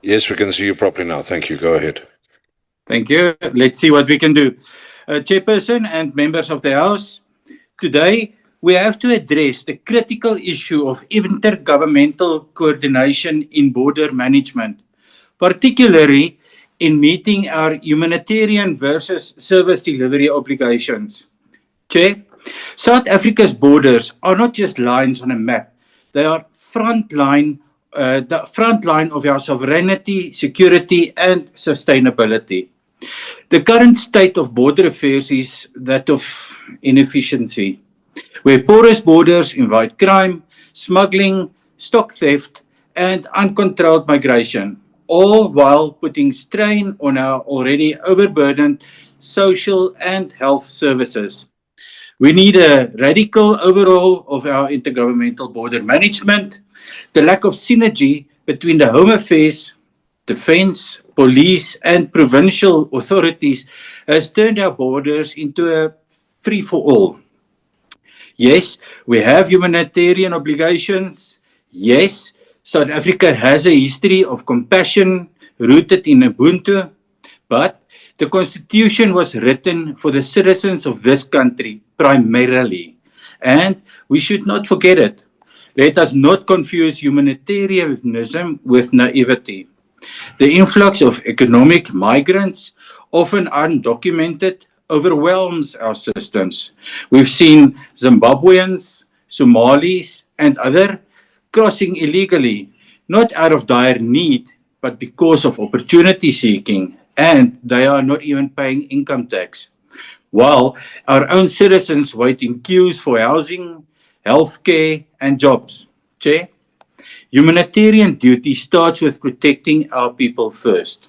Yes, we can see you properly now. Thank you. Go ahead. Thank you. Let's see what we can do. Chairperson and members of the House, today we have to address the critical issue of intergovernmental coordination in border management, particularly in meeting our humanitarian versus service delivery obligations. Chair, South Africa's borders are not just lines on a map. They are the front line of our sovereignty, security, and sustainability. The current state of border affairs is that of inefficiency, where porous borders invite crime, smuggling, stock theft, and uncontrolled migration, all while putting strain on our already overburdened social and health services. We need a radical overhaul of our intergovernmental border management. The lack of synergy between the Home Affairs, Defence, Police, and provincial authorities has turned our borders into a free-for-all. Yes, we have humanitarian obligations. Yes, South Africa has a history of compassion rooted in Ubuntu, but the Constitution was written for the citizens of this country primarily, and we should not forget it. Let us not confuse humanitarianism with naivety. The influx of economic migrants, often undocumented, overwhelms our systems. We've seen Zimbabweans, Somalis, and others crossing illegally, not out of dire need, but because of opportunity seeking, and they are not even paying income tax. While our own citizens wait in queues for housing, healthcare, and jobs. Chair, humanitarian duty starts with protecting our people first.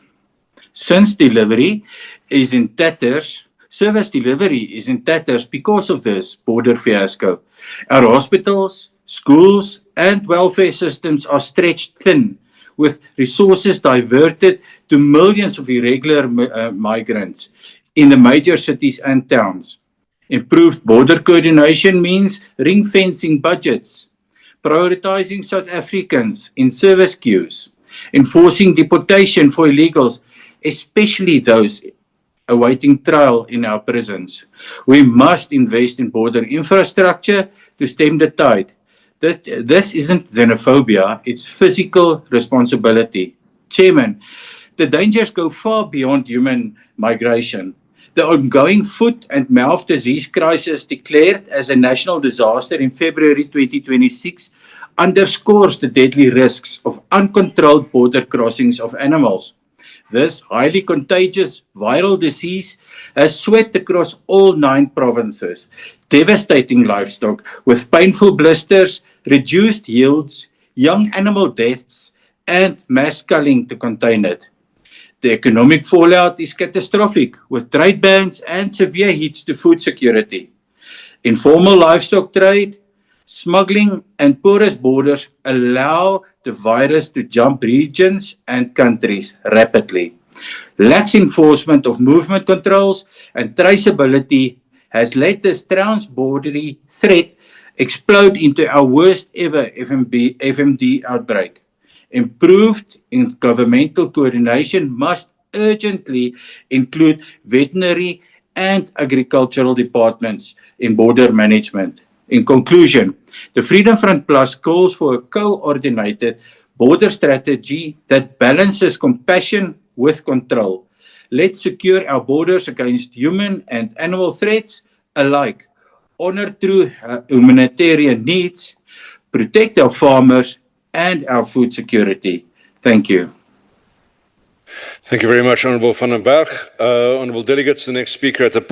Since delivery is in tatters, service delivery is in tatters because of this border fiasco. Our hospitals, schools, and welfare systems are stretched thin, with resources diverted to millions of irregular migrants in the major cities and towns. Improved border coordination means ring-fencing budgets, prioritizing South Africans in service queues, enforcing deportation for illegals, especially those awaiting trial in our prisons. We must invest in border infrastructure to stem the tide. This isn't xenophobia, it's physical responsibility. Chairman, the dangers go far beyond human migration. The ongoing foot and mouth disease crisis declared as a national disaster in February 2026 underscores the deadly risks of uncontrolled border crossings of animals. This highly contagious viral disease has swept across all 9 provinces, devastating livestock with painful blisters, reduced yields, young animal deaths, and mass culling to contain it. The economic fallout is catastrophic, with trade bans and severe hits to food security. Informal livestock trade, smuggling, and porous borders allow the virus to jump regions and countries rapidly. Lax enforcement of movement controls and traceability has let this transborder threat explode into our worst ever FMD outbreak. Improved governmental coordination must urgently include veterinary and agricultural departments in border management. In conclusion, the Freedom Front Plus calls for a coordinated border strategy that balances compassion with control. Let's secure our borders against human and animal threats alike, honor true humanitarian needs, protect our farmers and our food security. Thank you. Thank you very much, Honourable van den Berg. Honourable delegates, the next speaker at the